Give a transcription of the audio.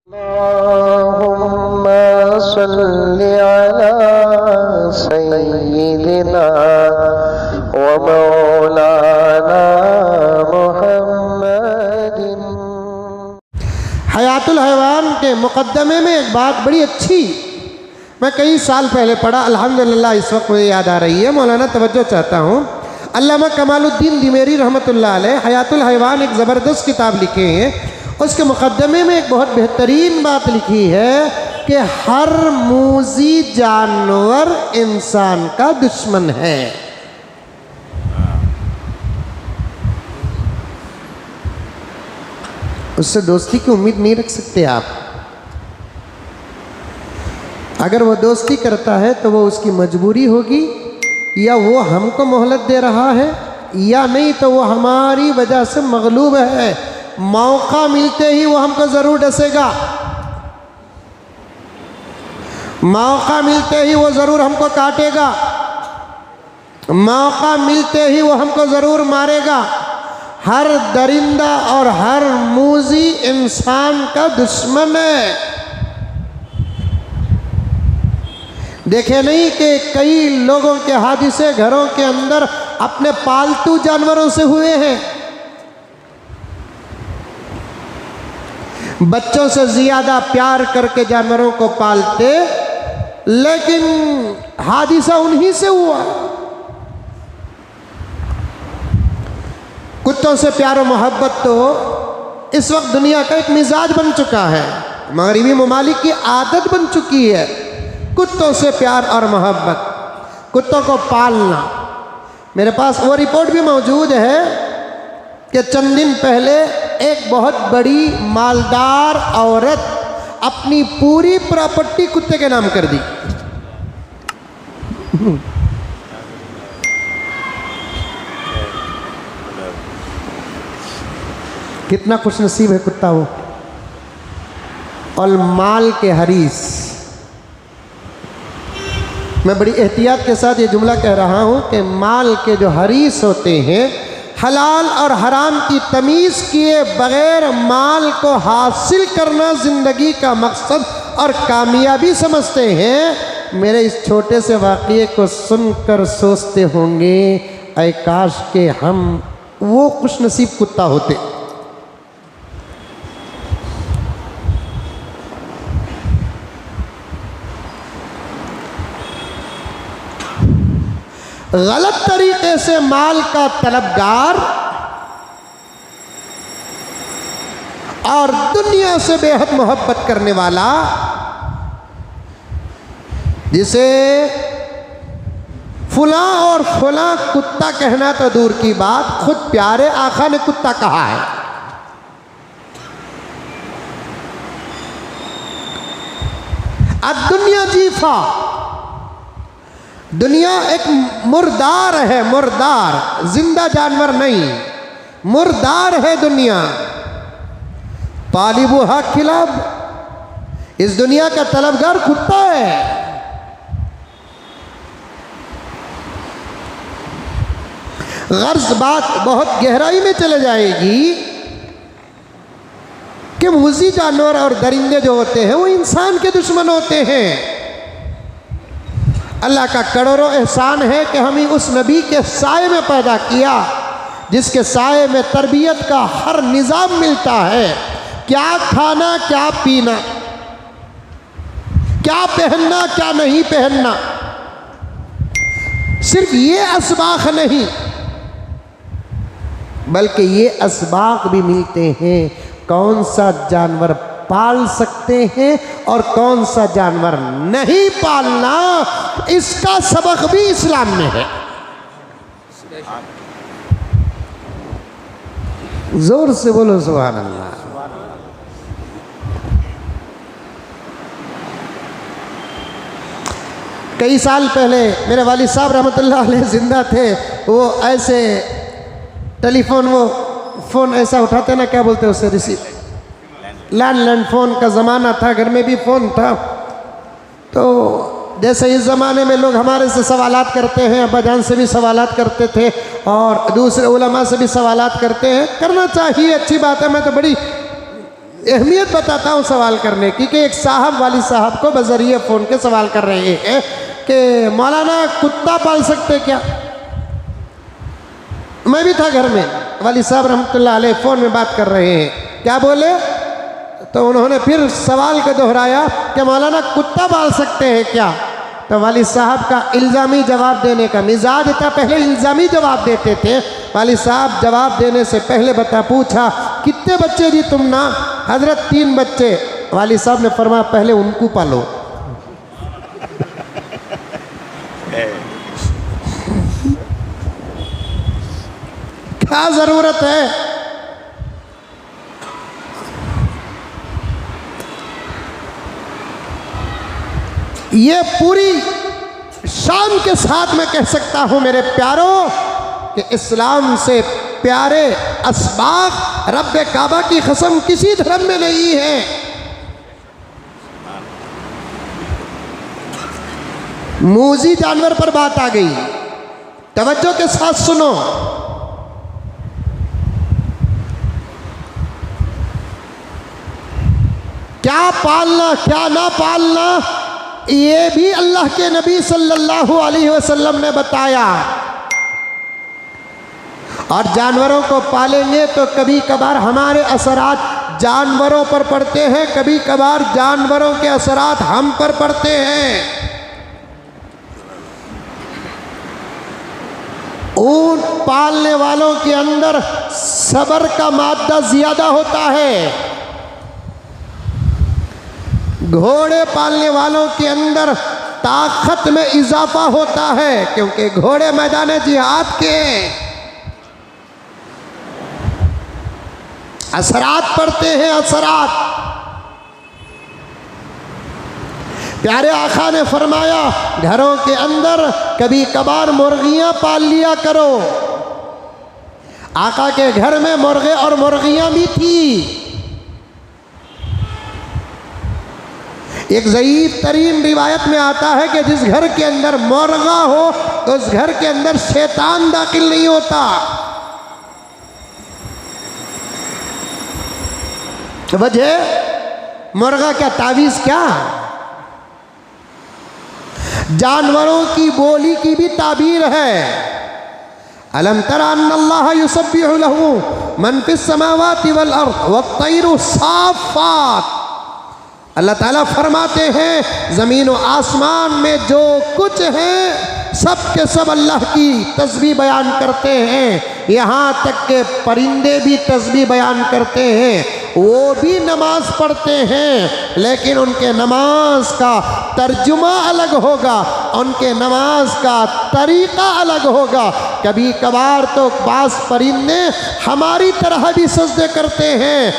अल्लाहुम्मा सल्लि अला सय्यिदिना व मौलाना मुहम्मदिन। हयातुल हैवान के मुकद्दमे में एक बात बड़ी अच्छी मैं कई साल पहले पढ़ा, अल्हम्दुलिल्लाह इस वक्त मुझे याद आ रही है। मौलाना तवज्जो चाहता हूँ। अल्लामा कमालुद्दीन दिमेरी रहमतुल्लाह अलैह हयातुल हैवान एक ज़बरदस्त किताब लिखे हैं। उसके मुकद्दमे में एक बहुत बेहतरीन बात लिखी है कि हर मूज़ी जानवर इंसान का दुश्मन है। उससे दोस्ती की उम्मीद नहीं रख सकते आप। अगर वो दोस्ती करता है तो वो उसकी मजबूरी होगी, या वो हमको मोहलत दे रहा है, या नहीं तो वो हमारी वजह से मगलूब है। मौका मिलते ही वो हमको ज़रूर डसेगा, मौका मिलते ही वो ज़रूर हमको काटेगा, मौका मिलते ही वो हमको ज़रूर मारेगा। हर दरिंदा और हर मूज़ी इंसान का दुश्मन है। देखे नहीं कि कई लोगों के हादिसे घरों के अंदर अपने पालतू जानवरों से हुए हैं। बच्चों से ज़्यादा प्यार करके जानवरों को पालते, लेकिन हादिसा उन्हीं से हुआ। कुत्तों से प्यार और मोहब्बत तो इस वक्त दुनिया का एक मिजाज बन चुका है, मगरिबी ममालिक की आदत बन चुकी है। कुत्तों से प्यार और मोहब्बत, कुत्तों को पालना। मेरे पास वो रिपोर्ट भी मौजूद है कि चंद दिन पहले एक बहुत बड़ी मालदार औरत अपनी पूरी प्रॉपर्टी कुत्ते के नाम कर दी। कितना खुशनसीब है कुत्ता वो। और माल के हरीस। मैं बड़ी एहतियात के साथ ये जुमला कह रहा हूँ कि माल के जो हरीस होते हैं, हलाल और हराम की तमीज़ किए बग़ैर माल को हासिल करना ज़िंदगी का मकसद और कामयाबी समझते हैं। मेरे इस छोटे से वाक़ये को सुनकर सोचते होंगे, ऐ काश के हम वो खुशनसीब कुत्ता होते। गलत तरीके से माल का तलबगार और दुनिया से बेहद मोहब्बत करने वाला, जिसे फुला और फुला कुत्ता कहना तो दूर की बात, खुद प्यारे आका ने कुत्ता कहा है। अब दुनिया जीफा, दुनिया एक मुर्दार है, मुर्दार, जिंदा जानवर नहीं, मुर्दार है दुनिया। तालिबु हक खिलाब, इस दुनिया का तलबगार कुत्ता है। गर्ज बात बहुत गहराई में चले जाएगी कि मूज़ी जानवर और दरिंदे जो होते हैं वो इंसान के दुश्मन होते हैं। अल्लाह का करोड़ों एहसान है कि हमें उस नबी के साए में पैदा किया, जिसके साए में तरबियत का हर निज़ाम मिलता है। क्या खाना, क्या पीना, क्या पहनना, क्या नहीं पहनना। सिर्फ ये असबाख नहीं, बल्कि ये असबाख भी मिलते हैं कौन सा जानवर पाल सकते हैं और कौन सा जानवर नहीं पालना। इसका सबक भी इस्लाम में है। जोर से बोलो सुभान अल्लाह। कई साल पहले मेरे वालिद साहब रहमतुल्लाह अलैह जिंदा थे। वो ऐसे टेलीफोन, वो फ़ोन ऐसा उठाते ना, क्या बोलते हैं उसे, रिसीव, लैंडलाइन फ़ोन का ज़माना था, घर में भी फ़ोन था। तो जैसे इस ज़माने में लोग हमारे से सवालात करते हैं, अब्बा जान से भी सवालात करते थे और दूसरे उलमा से भी सवालात करते हैं। करना चाहिए, अच्छी बात है। मैं तो बड़ी अहमियत बताता हूँ सवाल करने की कि एक साहब वाली साहब को बजरिए फ़ोन के सवाल कर रहे हैं कि मौलाना कुत्ता पाल सकते क्या। मैं भी था घर में, वाली साहब रहमतुल्लाह अलैह फ़ोन में बात कर रहे हैं, क्या बोले तो उन्होंने फिर सवाल को दोहराया कि मौलाना कुत्ता पाल सकते हैं क्या। तो वाली साहब का इल्ज़ामी जवाब देने का मिजाज था, पहले इल्ज़ामी जवाब देते थे। वाली साहब जवाब देने से पहले पूछा कितने बच्चे जी तुम ना। हजरत 3 बच्चे। वाली साहब ने फरमाया पहले उनको पालो। क्या जरूरत है। ये पूरी शान के साथ मैं कह सकता हूं मेरे प्यारों कि इस्लाम से प्यारे असबाब रब्बे काबा की कसम किसी धर्म में नहीं है। मूजी जानवर पर बात आ गई, तवज्जो के साथ सुनो। क्या पालना क्या ना पालना ये भी अल्लाह के नबी सल्लल्लाहु अलैहि वसल्लम ने बताया। और जानवरों को पालेंगे तो कभी कभार हमारे असरात जानवरों पर पड़ते हैं, कभी कभार जानवरों के असरात हम पर पड़ते हैं। ऊंट पालने वालों के अंदर सब्र का मादा ज्यादा होता है, घोड़े पालने वालों के अंदर ताकत में इजाफा होता है, क्योंकि घोड़े मैदान जिहाद के असरात पड़ते हैं। असरात प्यारे आका ने फरमाया घरों के अंदर कभी कभार मुर्गियां पाल लिया करो। आका के घर में मुर्गे और मुर्गियां भी थी। एक ज़ईफ़ तरीन रिवायत में आता है कि जिस घर के अंदर मुर्गा हो तो उस घर के अंदर शैतान दाखिल नहीं होता। वजह मुर्गा क्या तावीज़ क्या, जानवरों की बोली की भी ताबीर है। अलम तरा अन्नल्लाह युसब्बिहु लहू मन फिस समावाति वल अर्द वत्तैरु साफ़ात। अल्लाह ताला फरमाते हैं ज़मीन व आसमान में जो कुछ है सब के सब अल्लाह की तस्बीह बयान करते हैं। यहाँ तक के परिंदे भी तस्बीह बयान करते हैं, वो भी नमाज पढ़ते हैं, लेकिन उनके नमाज का तर्जुमा अलग होगा, उनके नमाज का तरीक़ा अलग होगा। कभी कभार तो बाज़ परिंदे हमारी तरह भी सजदे करते हैं।